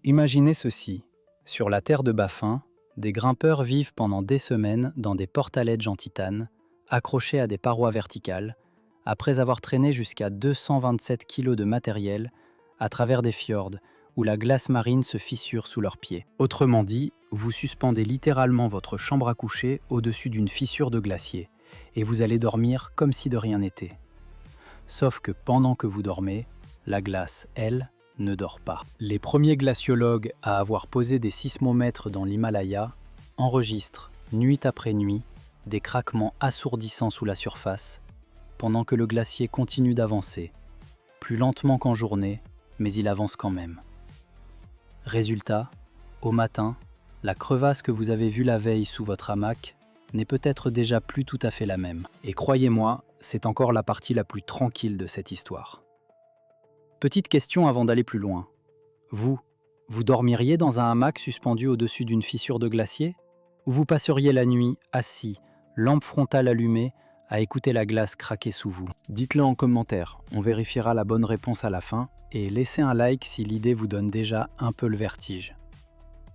Imaginez ceci. Sur la terre de Baffin, des grimpeurs vivent pendant des semaines dans des portaledges en titane, accrochés à des parois verticales, après avoir traîné jusqu'à 227 kg de matériel à travers des fjords où la glace marine se fissure sous leurs pieds. Autrement dit, vous suspendez littéralement votre chambre à coucher au-dessus d'une fissure de glacier, et vous allez dormir comme si de rien n'était. Sauf que pendant que vous dormez, la glace, elle, ne dort pas. Les premiers glaciologues à avoir posé des sismomètres dans l'Himalaya enregistrent, nuit après nuit, des craquements assourdissants sous la surface, pendant que le glacier continue d'avancer, plus lentement qu'en journée, mais il avance quand même. Résultat, au matin, la crevasse que vous avez vue la veille sous votre hamac n'est peut-être déjà plus tout à fait la même. Et croyez-moi, c'est encore la partie la plus tranquille de cette histoire. Petite question avant d'aller plus loin. Vous dormiriez dans un hamac suspendu au-dessus d'une fissure de glacier? Ou vous passeriez la nuit assis, lampe frontale allumée, à écouter la glace craquer sous vous? Dites-le en commentaire, on vérifiera la bonne réponse à la fin, et laissez un like si l'idée vous donne déjà un peu le vertige.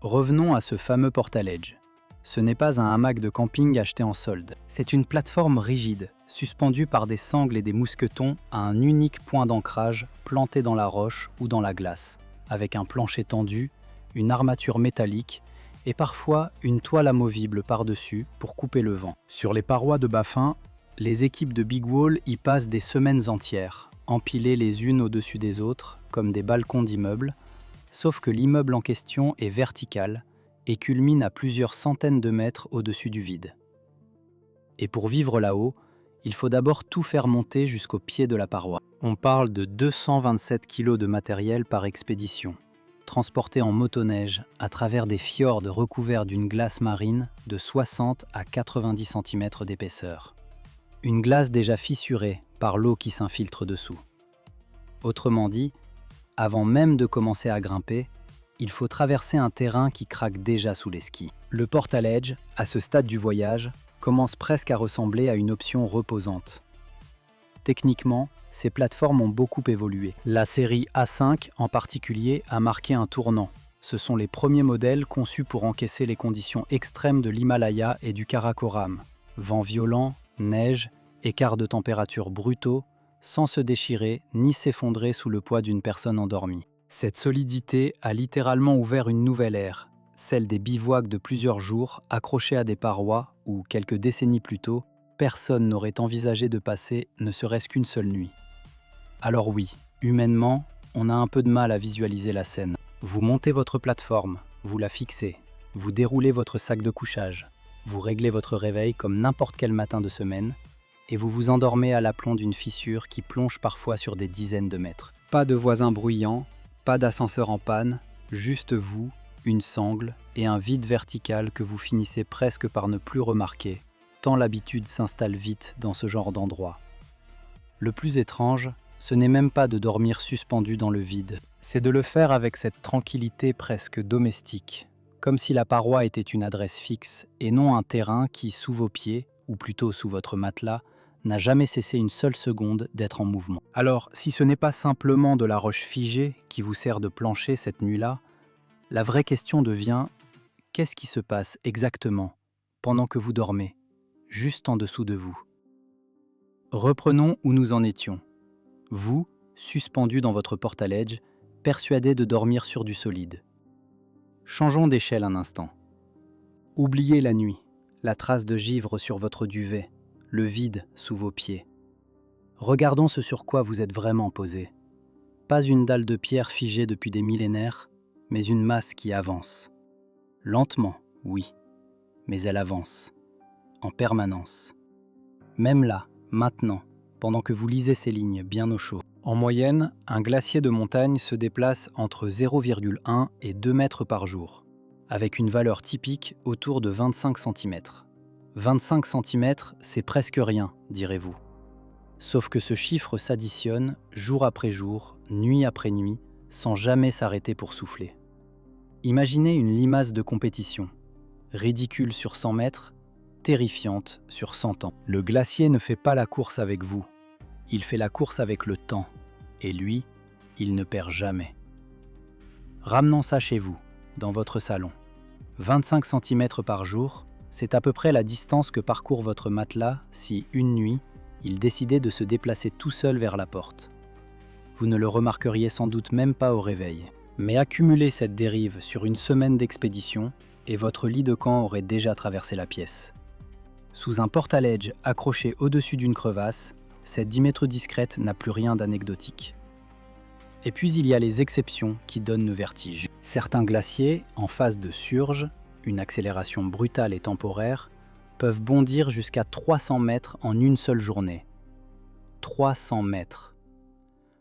Revenons à ce fameux portaledge. Ce n'est pas un hamac de camping acheté en solde. C'est une plateforme rigide, suspendue par des sangles et des mousquetons à un unique point d'ancrage planté dans la roche ou dans la glace, avec un plancher tendu, une armature métallique et parfois une toile amovible par-dessus pour couper le vent. Sur les parois de Baffin, les équipes de Big Wall y passent des semaines entières, empilées les unes au-dessus des autres, comme des balcons d'immeubles, sauf que l'immeuble en question est vertical et culmine à plusieurs centaines de mètres au-dessus du vide. Et pour vivre là-haut, il faut d'abord tout faire monter jusqu'au pied de la paroi. On parle de 227 kg de matériel par expédition, transporté en motoneige à travers des fjords recouverts d'une glace marine de 60 à 90 cm d'épaisseur. Une glace déjà fissurée par l'eau qui s'infiltre dessous. Autrement dit, avant même de commencer à grimper, il faut traverser un terrain qui craque déjà sous les skis. Le portaledge, à ce stade du voyage, commence presque à ressembler à une option reposante. Techniquement, ces plateformes ont beaucoup évolué. La série A5 en particulier a marqué un tournant. Ce sont les premiers modèles conçus pour encaisser les conditions extrêmes de l'Himalaya et du Karakoram. Vent violent, neige, écarts de température brutaux, sans se déchirer ni s'effondrer sous le poids d'une personne endormie. Cette solidité a littéralement ouvert une nouvelle ère, celle des bivouacs de plusieurs jours accrochés à des parois où, quelques décennies plus tôt, personne n'aurait envisagé de passer ne serait-ce qu'une seule nuit. Alors oui, humainement, on a un peu de mal à visualiser la scène. Vous montez votre plateforme, vous la fixez, vous déroulez votre sac de couchage, vous réglez votre réveil comme n'importe quel matin de semaine, et vous vous endormez à l'aplomb d'une fissure qui plonge parfois sur des dizaines de mètres. Pas de voisins bruyants, pas d'ascenseur en panne, juste vous, une sangle et un vide vertical que vous finissez presque par ne plus remarquer, tant l'habitude s'installe vite dans ce genre d'endroit. Le plus étrange, ce n'est même pas de dormir suspendu dans le vide, c'est de le faire avec cette tranquillité presque domestique, comme si la paroi était une adresse fixe et non un terrain qui, sous vos pieds, ou plutôt sous votre matelas, n'a jamais cessé une seule seconde d'être en mouvement. Alors, si ce n'est pas simplement de la roche figée qui vous sert de plancher cette nuit-là, la vraie question devient « qu'est-ce qui se passe exactement pendant que vous dormez, juste en dessous de vous ?» Reprenons où nous en étions. Vous, suspendu dans votre portaledge, persuadé de dormir sur du solide. Changeons d'échelle un instant. Oubliez la nuit, la trace de givre sur votre duvet, le vide sous vos pieds. Regardons ce sur quoi vous êtes vraiment posé. Pas une dalle de pierre figée depuis des millénaires, mais une masse qui avance. Lentement, oui, mais elle avance, en permanence. Même là, maintenant, pendant que vous lisez ces lignes bien au chaud. En moyenne, un glacier de montagne se déplace entre 0,1 et 2 mètres par jour, avec une valeur typique autour de 25 cm. 25 cm, c'est presque rien, direz-vous. Sauf que ce chiffre s'additionne jour après jour, nuit après nuit, sans jamais s'arrêter pour souffler. Imaginez une limace de compétition, ridicule sur 100 mètres, terrifiante sur 100 ans. Le glacier ne fait pas la course avec vous, il fait la course avec le temps, et lui, il ne perd jamais. Ramenons ça chez vous, dans votre salon. 25 cm par jour, c'est à peu près la distance que parcourt votre matelas si, une nuit, il décidait de se déplacer tout seul vers la porte. Vous ne le remarqueriez sans doute même pas au réveil. Mais accumulez cette dérive sur une semaine d'expédition et votre lit de camp aurait déjà traversé la pièce. Sous un porte-à-ledge accroché au-dessus d'une crevasse, cette 10 mètres discrète n'a plus rien d'anecdotique. Et puis il y a les exceptions qui donnent le vertige. Certains glaciers, en phase de surge, une accélération brutale et temporaire, peuvent bondir jusqu'à 300 mètres en une seule journée. 300 mètres.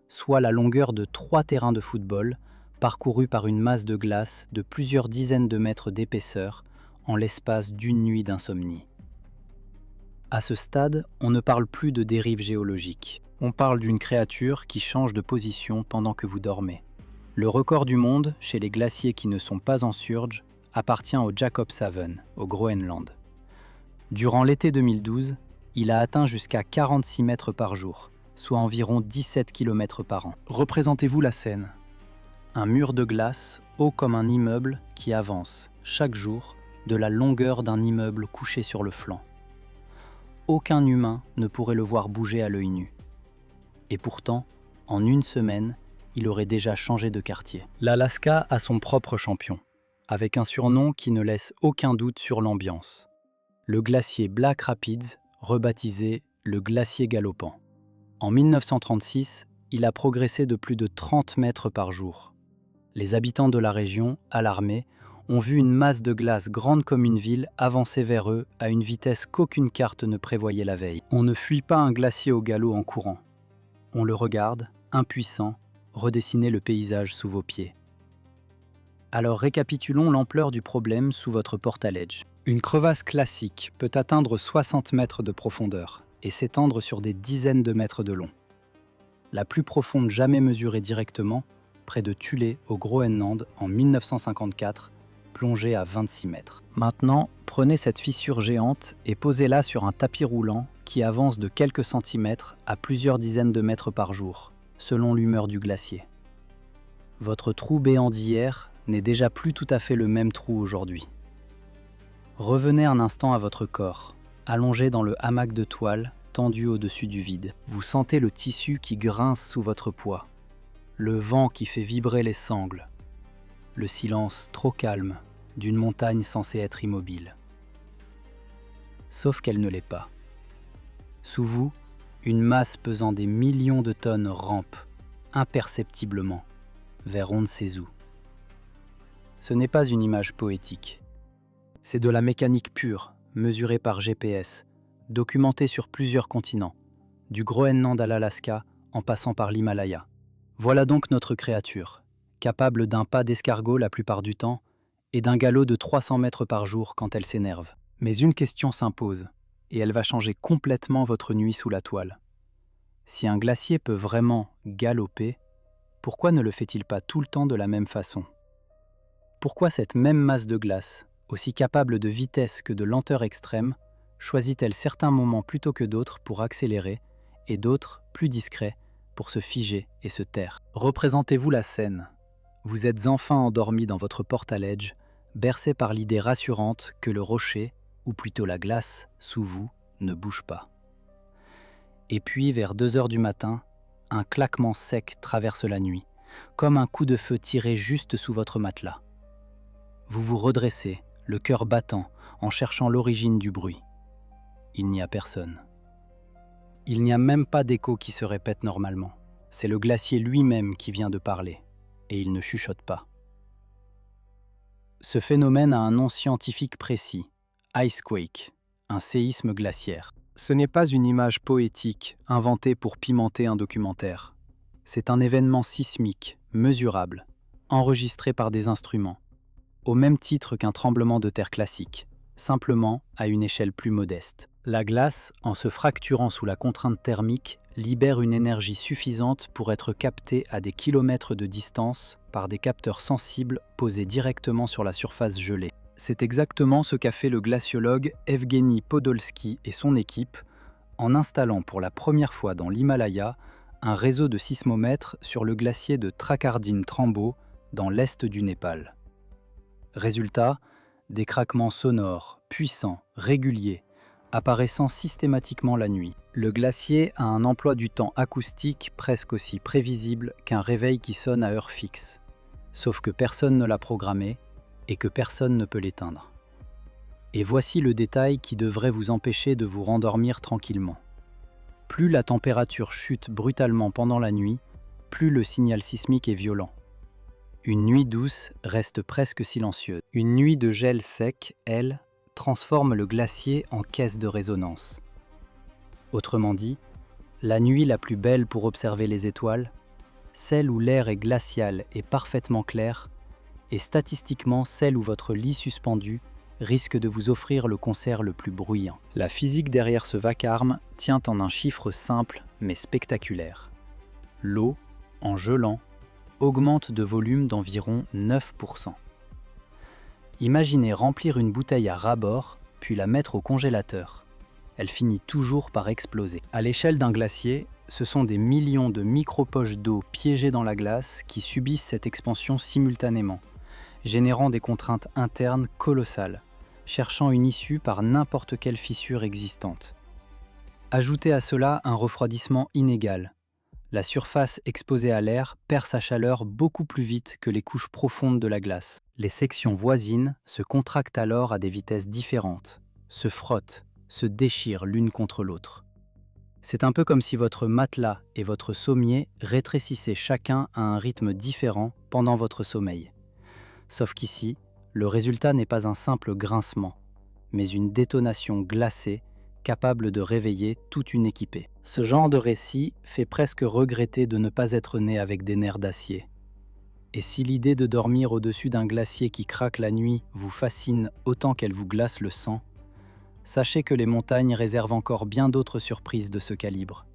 Soit la longueur de 3 terrains de football, parcourus par une masse de glace de plusieurs dizaines de mètres d'épaisseur en l'espace d'une nuit d'insomnie. À ce stade, on ne parle plus de dérive géologique. On parle d'une créature qui change de position pendant que vous dormez. Le record du monde, chez les glaciers qui ne sont pas en surge, appartient au Jakobshavn, au Groenland. Durant l'été 2012, il a atteint jusqu'à 46 mètres par jour, soit environ 17 km par an. Représentez-vous la scène. Un mur de glace, haut comme un immeuble, qui avance, chaque jour, de la longueur d'un immeuble couché sur le flanc. Aucun humain ne pourrait le voir bouger à l'œil nu. Et pourtant, en une semaine, il aurait déjà changé de quartier. L'Alaska a son propre champion, avec un surnom qui ne laisse aucun doute sur l'ambiance. Le glacier Black Rapids, rebaptisé le glacier galopant. En 1936, il a progressé de plus de 30 mètres par jour. Les habitants de la région, alarmés, ont vu une masse de glace grande comme une ville avancer vers eux à une vitesse qu'aucune carte ne prévoyait la veille. On ne fuit pas un glacier au galop en courant. On le regarde, impuissant, redessiner le paysage sous vos pieds. Alors récapitulons l'ampleur du problème sous votre porte-à-ledge. Une crevasse classique peut atteindre 60 mètres de profondeur et s'étendre sur des dizaines de mètres de long. La plus profonde jamais mesurée directement, près de Thule au Groenland en 1954, plongée à 26 mètres. Maintenant, prenez cette fissure géante et posez-la sur un tapis roulant qui avance de quelques centimètres à plusieurs dizaines de mètres par jour, selon l'humeur du glacier. Votre trou béant d'hier n'est déjà plus tout à fait le même trou aujourd'hui. Revenez un instant à votre corps, allongé dans le hamac de toile, tendu au-dessus du vide. Vous sentez le tissu qui grince sous votre poids, le vent qui fait vibrer les sangles, le silence trop calme d'une montagne censée être immobile. Sauf qu'elle ne l'est pas. Sous vous, une masse pesant des millions de tonnes rampe, imperceptiblement, vers on ne sait où. Ce n'est pas une image poétique. C'est de la mécanique pure, mesurée par GPS, documentée sur plusieurs continents, du Groenland à l'Alaska, en passant par l'Himalaya. Voilà donc notre créature, capable d'un pas d'escargot la plupart du temps et d'un galop de 300 mètres par jour quand elle s'énerve. Mais une question s'impose, et elle va changer complètement votre nuit sous la toile. Si un glacier peut vraiment galoper, pourquoi ne le fait-il pas tout le temps de la même façon? Pourquoi cette même masse de glace, aussi capable de vitesse que de lenteur extrême, choisit-elle certains moments plutôt que d'autres pour accélérer, et d'autres, plus discrets, pour se figer et se taire? Représentez-vous la scène. Vous êtes enfin endormi dans votre porte-à-ledge, bercé par l'idée rassurante que le rocher, ou plutôt la glace, sous vous, ne bouge pas. Et puis, vers 2 heures du matin, un claquement sec traverse la nuit, comme un coup de feu tiré juste sous votre matelas. Vous vous redressez, le cœur battant, en cherchant l'origine du bruit. Il n'y a personne. Il n'y a même pas d'écho qui se répète normalement. C'est le glacier lui-même qui vient de parler, et il ne chuchote pas. Ce phénomène a un nom scientifique précis, icequake, un séisme glaciaire. Ce n'est pas une image poétique inventée pour pimenter un documentaire. C'est un événement sismique, mesurable, enregistré par des instruments, au même titre qu'un tremblement de terre classique, simplement à une échelle plus modeste. La glace, en se fracturant sous la contrainte thermique, libère une énergie suffisante pour être captée à des kilomètres de distance par des capteurs sensibles posés directement sur la surface gelée. C'est exactement ce qu'a fait le glaciologue Evgeny Podolsky et son équipe en installant pour la première fois dans l'Himalaya un réseau de sismomètres sur le glacier de Tracardine-Trembaut dans l'est du Népal. Résultat, des craquements sonores, puissants, réguliers, apparaissant systématiquement la nuit. Le glacier a un emploi du temps acoustique presque aussi prévisible qu'un réveil qui sonne à heure fixe, sauf que personne ne l'a programmé et que personne ne peut l'éteindre. Et voici le détail qui devrait vous empêcher de vous rendormir tranquillement. Plus la température chute brutalement pendant la nuit, plus le signal sismique est violent. Une nuit douce reste presque silencieuse. Une nuit de gel sec, elle, transforme le glacier en caisse de résonance. Autrement dit, la nuit la plus belle pour observer les étoiles, celle où l'air est glacial et parfaitement clair, et statistiquement celle où votre lit suspendu risque de vous offrir le concert le plus bruyant. La physique derrière ce vacarme tient en un chiffre simple mais spectaculaire. L'eau, en gelant, augmente de volume d'environ 9%. Imaginez remplir une bouteille à ras-bord, puis la mettre au congélateur. Elle finit toujours par exploser. À l'échelle d'un glacier, ce sont des millions de micro-poches d'eau piégées dans la glace qui subissent cette expansion simultanément, générant des contraintes internes colossales, cherchant une issue par n'importe quelle fissure existante. Ajoutez à cela un refroidissement inégal. La surface exposée à l'air perd sa chaleur beaucoup plus vite que les couches profondes de la glace. Les sections voisines se contractent alors à des vitesses différentes, se frottent, se déchirent l'une contre l'autre. C'est un peu comme si votre matelas et votre sommier rétrécissaient chacun à un rythme différent pendant votre sommeil. Sauf qu'ici, le résultat n'est pas un simple grincement, mais une détonation glacée capable de réveiller toute une équipée. Ce genre de récit fait presque regretter de ne pas être né avec des nerfs d'acier. Et si l'idée de dormir au-dessus d'un glacier qui craque la nuit vous fascine autant qu'elle vous glace le sang, sachez que les montagnes réservent encore bien d'autres surprises de ce calibre.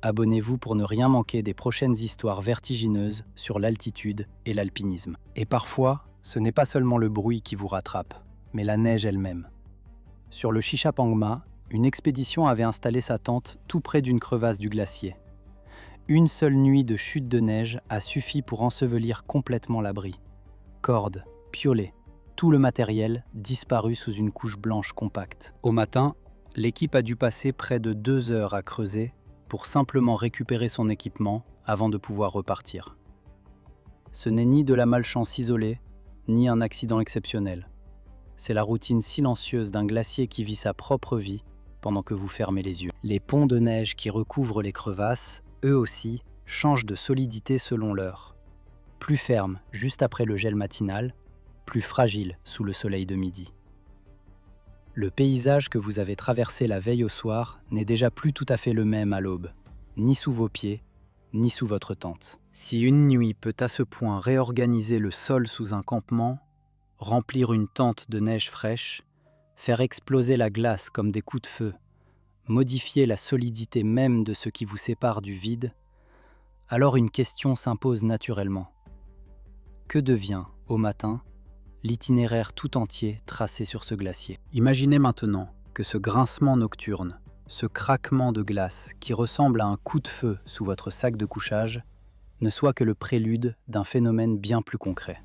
Abonnez-vous pour ne rien manquer des prochaines histoires vertigineuses sur l'altitude et l'alpinisme. Et parfois, ce n'est pas seulement le bruit qui vous rattrape, mais la neige elle-même. Sur le Shishapangma, une expédition avait installé sa tente tout près d'une crevasse du glacier. Une seule nuit de chute de neige a suffi pour ensevelir complètement l'abri. Cordes, piolets, tout le matériel disparu sous une couche blanche compacte. Au matin, l'équipe a dû passer près de 2 heures à creuser pour simplement récupérer son équipement avant de pouvoir repartir. Ce n'est ni de la malchance isolée, ni un accident exceptionnel. C'est la routine silencieuse d'un glacier qui vit sa propre vie pendant que vous fermez les yeux. Les ponts de neige qui recouvrent les crevasses, eux aussi, changent de solidité selon l'heure. Plus fermes juste après le gel matinal, plus fragiles sous le soleil de midi. Le paysage que vous avez traversé la veille au soir n'est déjà plus tout à fait le même à l'aube, ni sous vos pieds, ni sous votre tente. Si une nuit peut à ce point réorganiser le sol sous un campement, remplir une tente de neige fraîche, faire exploser la glace comme des coups de feu, modifier la solidité même de ce qui vous sépare du vide, alors une question s'impose naturellement. Que devient, au matin, l'itinéraire tout entier tracé sur ce glacier? Imaginez maintenant que ce grincement nocturne, ce craquement de glace qui ressemble à un coup de feu sous votre sac de couchage, ne soit que le prélude d'un phénomène bien plus concret.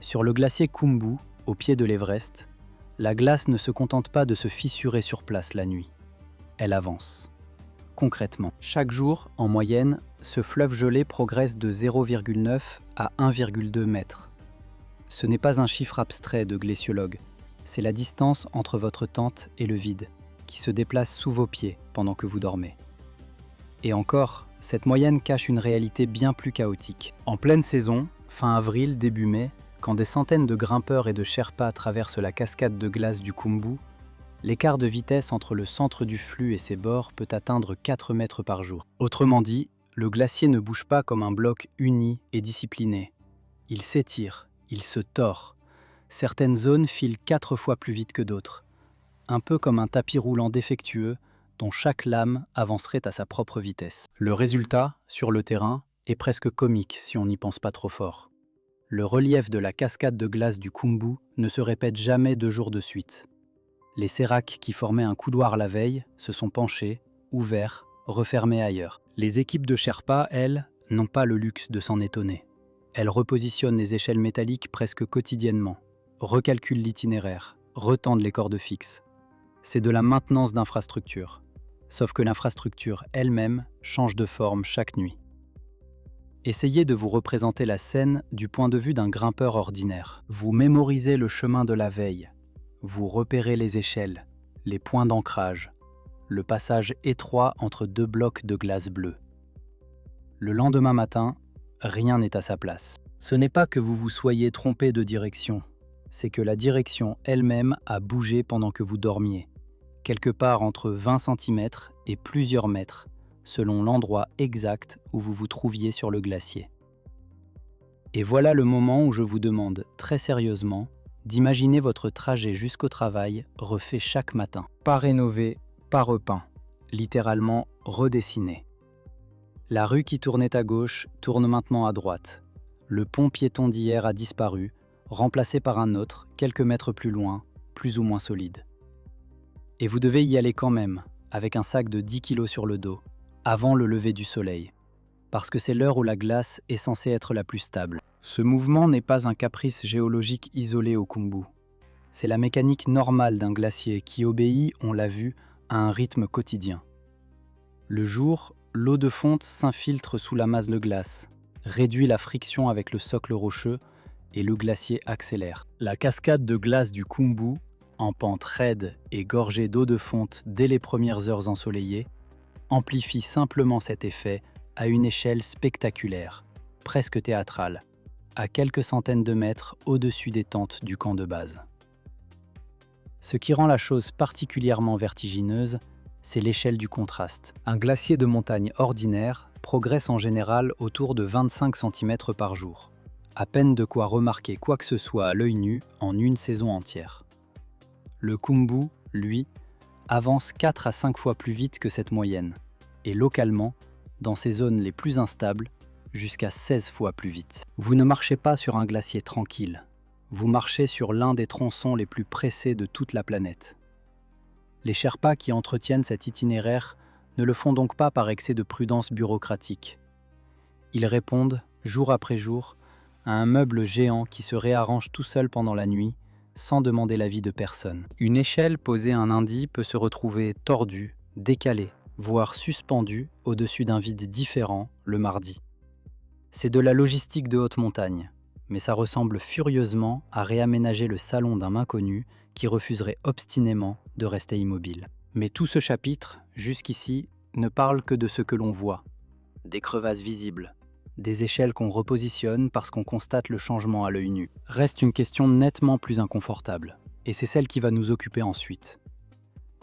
Sur le glacier Khumbu, au pied de l'Everest, la glace ne se contente pas de se fissurer sur place la nuit. Elle avance. Concrètement, chaque jour, en moyenne, ce fleuve gelé progresse de 0,9 à 1,2 mètres. Ce n'est pas un chiffre abstrait de glaciologue, c'est la distance entre votre tente et le vide, qui se déplace sous vos pieds pendant que vous dormez. Et encore, cette moyenne cache une réalité bien plus chaotique. En pleine saison, fin avril, début mai, quand des centaines de grimpeurs et de Sherpas traversent la cascade de glace du Khumbu, l'écart de vitesse entre le centre du flux et ses bords peut atteindre 4 mètres par jour. Autrement dit, le glacier ne bouge pas comme un bloc uni et discipliné. Il s'étire, il se tord. Certaines zones filent 4 fois plus vite que d'autres. Un peu comme un tapis roulant défectueux dont chaque lame avancerait à sa propre vitesse. Le résultat, sur le terrain, est presque comique si on n'y pense pas trop fort. Le relief de la cascade de glace du Khumbu ne se répète jamais 2 jours de suite. Les séracs qui formaient un couloir la veille se sont penchés, ouverts, refermés ailleurs. Les équipes de Sherpas, elles, n'ont pas le luxe de s'en étonner. Elles repositionnent les échelles métalliques presque quotidiennement, recalculent l'itinéraire, retendent les cordes fixes. C'est de la maintenance d'infrastructure. Sauf que l'infrastructure elle-même change de forme chaque nuit. Essayez de vous représenter la scène du point de vue d'un grimpeur ordinaire. Vous mémorisez le chemin de la veille. Vous repérez les échelles, les points d'ancrage, le passage étroit entre deux blocs de glace bleue. Le lendemain matin, rien n'est à sa place. Ce n'est pas que vous vous soyez trompé de direction, c'est que la direction elle-même a bougé pendant que vous dormiez, quelque part entre 20 cm et plusieurs mètres, selon l'endroit exact où vous vous trouviez sur le glacier. Et voilà le moment où je vous demande, très sérieusement, d'imaginer votre trajet jusqu'au travail refait chaque matin. Pas rénové, pas repeint, littéralement redessiné. La rue qui tournait à gauche tourne maintenant à droite. Le pont piéton d'hier a disparu, remplacé par un autre, quelques mètres plus loin, plus ou moins solide. Et vous devez y aller quand même, avec un sac de 10 kg sur le dos, avant le lever du soleil, parce que c'est l'heure où la glace est censée être la plus stable. Ce mouvement n'est pas un caprice géologique isolé au Khumbu. C'est la mécanique normale d'un glacier qui obéit, on l'a vu, à un rythme quotidien. Le jour, l'eau de fonte s'infiltre sous la masse de glace, réduit la friction avec le socle rocheux et le glacier accélère. La cascade de glace du Khumbu, en pente raide et gorgée d'eau de fonte dès les premières heures ensoleillées, amplifie simplement cet effet à une échelle spectaculaire, presque théâtrale, à quelques centaines de mètres au-dessus des tentes du camp de base. Ce qui rend la chose particulièrement vertigineuse, c'est l'échelle du contraste. Un glacier de montagne ordinaire progresse en général autour de 25 cm par jour, à peine de quoi remarquer quoi que ce soit à l'œil nu en une saison entière. Le Khumbu, lui, avance 4 à 5 fois plus vite que cette moyenne, et localement, dans ces zones les plus instables, jusqu'à 16 fois plus vite. Vous ne marchez pas sur un glacier tranquille, vous marchez sur l'un des tronçons les plus pressés de toute la planète. Les Sherpas qui entretiennent cet itinéraire ne le font donc pas par excès de prudence bureaucratique. Ils répondent, jour après jour, à un meuble géant qui se réarrange tout seul pendant la nuit, sans demander l'avis de personne. Une échelle posée un lundi peut se retrouver tordue, décalée, voire suspendue au-dessus d'un vide différent le mardi. C'est de la logistique de haute montagne, mais ça ressemble furieusement à réaménager le salon d'un inconnu qui refuserait obstinément de rester immobile. Mais tout ce chapitre, jusqu'ici, ne parle que de ce que l'on voit. Des crevasses visibles, des échelles qu'on repositionne parce qu'on constate le changement à l'œil nu. Reste une question nettement plus inconfortable, et c'est celle qui va nous occuper ensuite.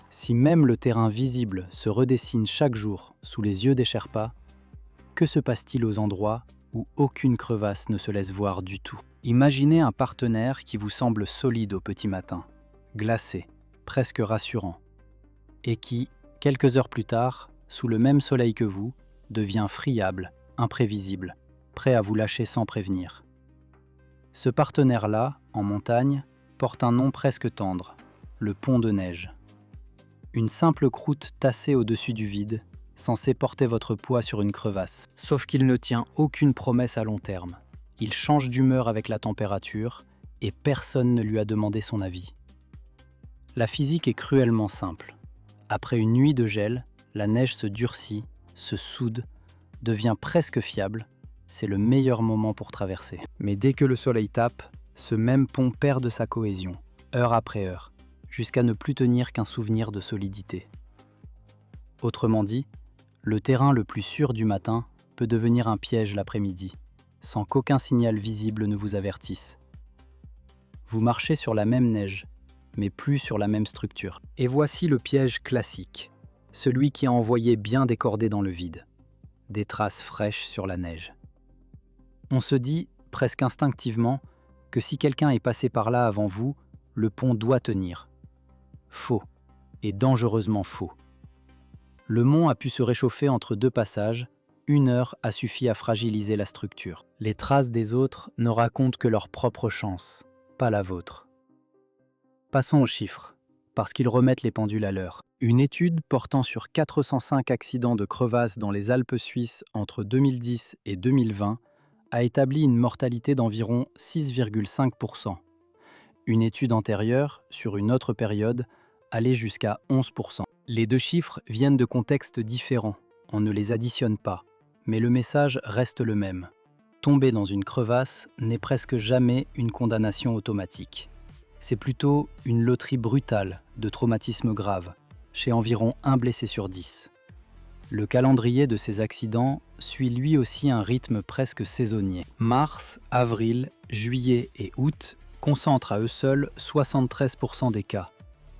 Si même le terrain visible se redessine chaque jour sous les yeux des Sherpas, que se passe-t-il aux endroits où aucune crevasse ne se laisse voir du tout? Imaginez un partenaire qui vous semble solide au petit matin, glacé, presque rassurant, et qui, quelques heures plus tard, sous le même soleil que vous, devient friable, imprévisible, prêt à vous lâcher sans prévenir. Ce partenaire-là, en montagne, porte un nom presque tendre, le pont de neige. Une simple croûte tassée au-dessus du vide, censée porter votre poids sur une crevasse. Sauf qu'il ne tient aucune promesse à long terme. Il change d'humeur avec la température, et personne ne lui a demandé son avis. La physique est cruellement simple. Après une nuit de gel, la neige se durcit, se soude, devient presque fiable, c'est le meilleur moment pour traverser. Mais dès que le soleil tape, ce même pont perd de sa cohésion, heure après heure, jusqu'à ne plus tenir qu'un souvenir de solidité. Autrement dit, le terrain le plus sûr du matin peut devenir un piège l'après-midi, sans qu'aucun signal visible ne vous avertisse. Vous marchez sur la même neige, mais plus sur la même structure. Et voici le piège classique, celui qui a envoyé bien décordé dans le vide. Des traces fraîches sur la neige. On se dit, presque instinctivement, que si quelqu'un est passé par là avant vous, le pont doit tenir. Faux, et dangereusement faux. Le mont a pu se réchauffer entre deux passages, 1 heure a suffi à fragiliser la structure. Les traces des autres ne racontent que leur propre chance, pas la vôtre. Passons aux chiffres, parce qu'ils remettent les pendules à l'heure. Une étude portant sur 405 accidents de crevasses dans les Alpes suisses entre 2010 et 2020 a établi une mortalité d'environ 6,5%. Une étude antérieure, sur une autre période, allait jusqu'à 11%. Les deux chiffres viennent de contextes différents, on ne les additionne pas, mais le message reste le même. Tomber dans une crevasse n'est presque jamais une condamnation automatique. C'est plutôt une loterie brutale de traumatismes graves, chez environ 1 blessé sur 10. Le calendrier de ces accidents suit lui aussi un rythme presque saisonnier. Mars, avril, juillet et août concentrent à eux seuls 73% des cas,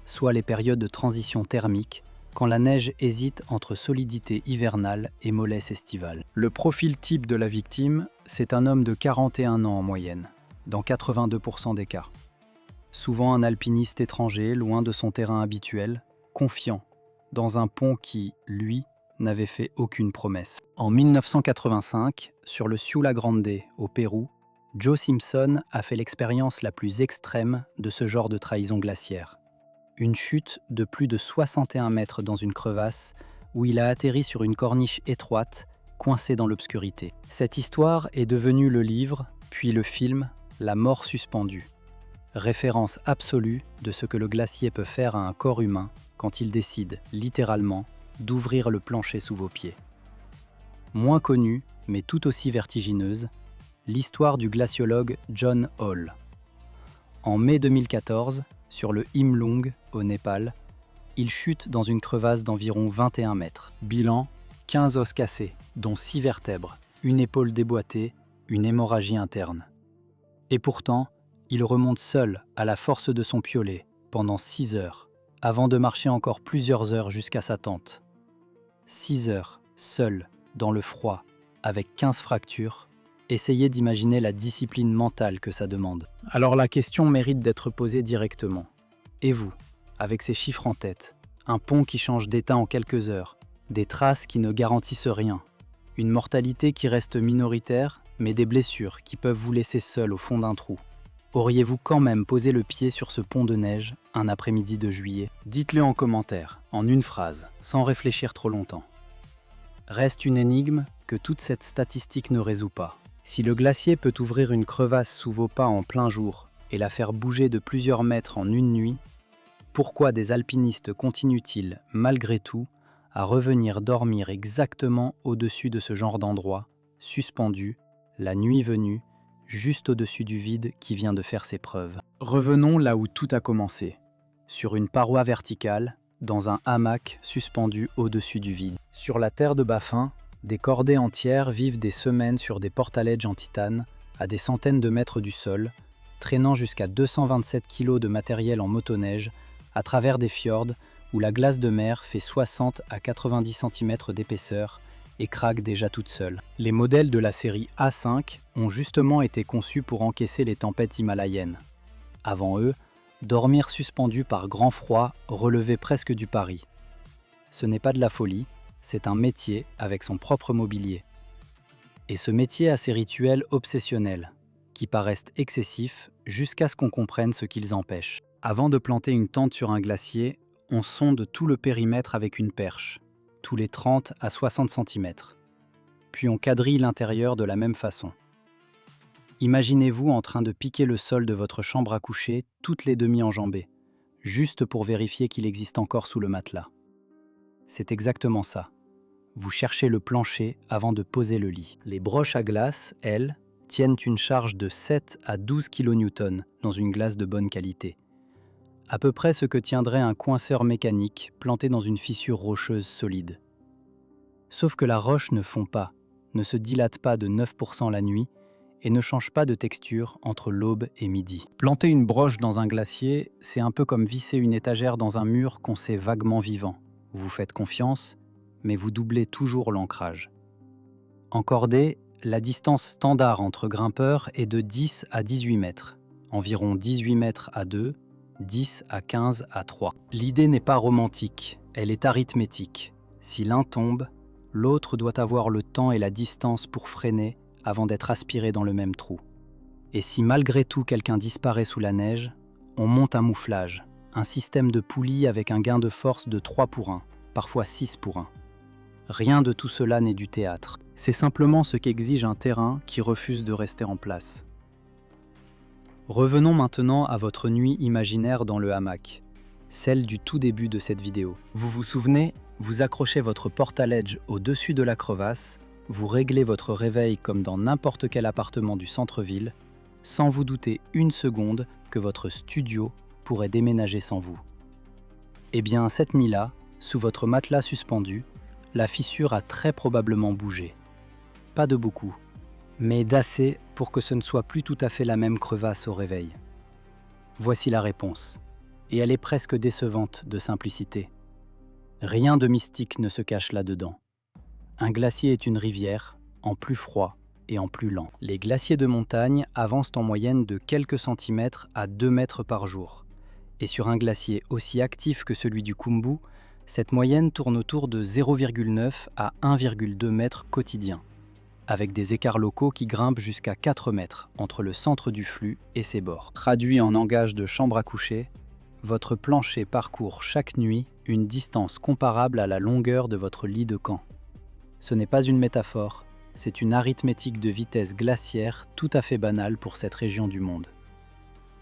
soit les périodes de transition thermique, quand la neige hésite entre solidité hivernale et mollesse estivale. Le profil type de la victime, c'est un homme de 41 ans en moyenne, dans 82% des cas. Souvent un alpiniste étranger, loin de son terrain habituel, confiant, dans un pont qui, lui, n'avait fait aucune promesse. En 1985, sur le Ciula Grande, au Pérou, Joe Simpson a fait l'expérience la plus extrême de ce genre de trahison glaciaire. Une chute de plus de 61 mètres dans une crevasse où il a atterri sur une corniche étroite, coincé dans l'obscurité. Cette histoire est devenue le livre, puis le film « La mort suspendue », référence absolue de ce que le glacier peut faire à un corps humain quand il décide, littéralement, d'ouvrir le plancher sous vos pieds. Moins connue, mais tout aussi vertigineuse, l'histoire du glaciologue John Hall. En mai 2014, sur le Himlung, au Népal, il chute dans une crevasse d'environ 21 mètres. Bilan, 15 os cassés, dont 6 vertèbres, une épaule déboîtée, une hémorragie interne. Et pourtant, il remonte seul à la force de son piolet pendant 6 heures, avant de marcher encore plusieurs heures jusqu'à sa tente. 6 heures, seul, dans le froid, avec 15 fractures. Essayez d'imaginer la discipline mentale que ça demande. Alors la question mérite d'être posée directement. Et vous, avec ces chiffres en tête, un pont qui change d'état en quelques heures, des traces qui ne garantissent rien, une mortalité qui reste minoritaire, mais des blessures qui peuvent vous laisser seul au fond d'un trou. Auriez-vous quand même posé le pied sur ce pont de neige un après-midi de juillet? Dites-le en commentaire, en une phrase, sans réfléchir trop longtemps. Reste une énigme que toute cette statistique ne résout pas. Si le glacier peut ouvrir une crevasse sous vos pas en plein jour et la faire bouger de plusieurs mètres en une nuit, pourquoi des alpinistes continuent-ils, malgré tout, à revenir dormir exactement au-dessus de ce genre d'endroit, suspendu, la nuit venue, juste au-dessus du vide qui vient de faire ses preuves? Revenons là où tout a commencé, sur une paroi verticale, dans un hamac suspendu au-dessus du vide. Sur la terre de Baffin, des cordées entières vivent des semaines sur des portaledges en titane, à des centaines de mètres du sol, traînant jusqu'à 227 kg de matériel en motoneige, à travers des fjords où la glace de mer fait 60 à 90 cm d'épaisseur et craque déjà toute seule. Les modèles de la série A5 ont justement été conçus pour encaisser les tempêtes himalayennes. Avant eux, dormir suspendu par grand froid relevait presque du pari. Ce n'est pas de la folie, c'est un métier avec son propre mobilier. Et ce métier a ses rituels obsessionnels, qui paraissent excessifs jusqu'à ce qu'on comprenne ce qu'ils empêchent. Avant de planter une tente sur un glacier, on sonde tout le périmètre avec une perche, tous les 30 à 60 cm. Puis on quadrille l'intérieur de la même façon. Imaginez-vous en train de piquer le sol de votre chambre à coucher toutes les demi-enjambées, juste pour vérifier qu'il existe encore sous le matelas. C'est exactement ça. Vous cherchez le plancher avant de poser le lit. Les broches à glace, elles, tiennent une charge de 7 à 12 kN dans une glace de bonne qualité. À peu près ce que tiendrait un coinceur mécanique planté dans une fissure rocheuse solide. Sauf que la roche ne fond pas, ne se dilate pas de 9% la nuit et ne change pas de texture entre l'aube et midi. Planter une broche dans un glacier, c'est un peu comme visser une étagère dans un mur qu'on sait vaguement vivant. Vous faites confiance, mais vous doublez toujours l'ancrage. En cordée, la distance standard entre grimpeurs est de 10 à 18 mètres, environ 18 mètres à 2, 10 à 15 à 3. L'idée n'est pas romantique, elle est arithmétique. Si l'un tombe, l'autre doit avoir le temps et la distance pour freiner avant d'être aspiré dans le même trou. Et si malgré tout quelqu'un disparaît sous la neige, on monte un mouflage, un système de poulies avec un gain de force de 3 pour 1, parfois 6 pour 1. Rien de tout cela n'est du théâtre. C'est simplement ce qu'exige un terrain qui refuse de rester en place. Revenons maintenant à votre nuit imaginaire dans le hamac, celle du tout début de cette vidéo. Vous vous souvenez, vous accrochez votre porte-à-ledge au-dessus de la crevasse, vous réglez votre réveil comme dans n'importe quel appartement du centre-ville, sans vous douter une seconde que votre studio pourrait déménager sans vous. Eh bien, cette nuit-là, sous votre matelas suspendu, la fissure a très probablement bougé. Pas de beaucoup, mais d'assez pour que ce ne soit plus tout à fait la même crevasse au réveil. Voici la réponse, et elle est presque décevante de simplicité. Rien de mystique ne se cache là-dedans. Un glacier est une rivière, en plus froid et en plus lent. Les glaciers de montagne avancent en moyenne de quelques centimètres à 2 mètres par jour. Et sur un glacier aussi actif que celui du Khumbu, cette moyenne tourne autour de 0,9 à 1,2 mètres quotidiens, avec des écarts locaux qui grimpent jusqu'à 4 mètres entre le centre du flux et ses bords. Traduit en langage de chambre à coucher, votre plancher parcourt chaque nuit une distance comparable à la longueur de votre lit de camp. Ce n'est pas une métaphore, c'est une arithmétique de vitesse glaciaire tout à fait banale pour cette région du monde.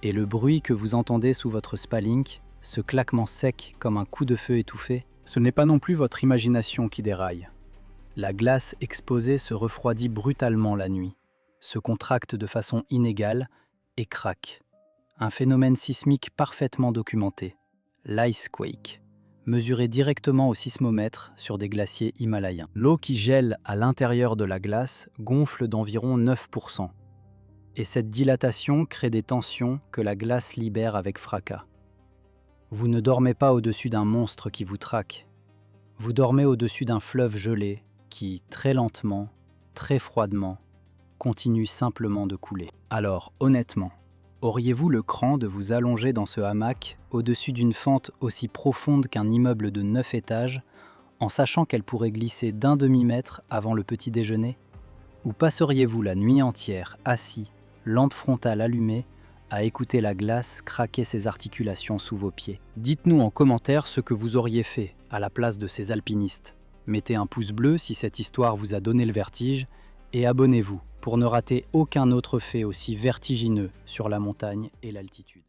Et le bruit que vous entendez sous votre Spalink, ce claquement sec comme un coup de feu étouffé, ce n'est pas non plus votre imagination qui déraille. La glace exposée se refroidit brutalement la nuit, se contracte de façon inégale et craque. Un phénomène sismique parfaitement documenté, l'icequake, mesuré directement au sismomètre sur des glaciers himalayens. L'eau qui gèle à l'intérieur de la glace gonfle d'environ 9%. Et cette dilatation crée des tensions que la glace libère avec fracas. Vous ne dormez pas au-dessus d'un monstre qui vous traque. Vous dormez au-dessus d'un fleuve gelé qui, très lentement, très froidement, continue simplement de couler. Alors, honnêtement, auriez-vous le cran de vous allonger dans ce hamac au-dessus d'une fente aussi profonde qu'un immeuble de 9 étages, en sachant qu'elle pourrait glisser d'un demi-mètre avant le petit déjeuner? Ou passeriez-vous la nuit entière assis, lampe frontale allumée, à écouter la glace craquer ses articulations sous vos pieds? Dites-nous en commentaire ce que vous auriez fait à la place de ces alpinistes. Mettez un pouce bleu si cette histoire vous a donné le vertige et abonnez-vous pour ne rater aucun autre fait aussi vertigineux sur la montagne et l'altitude.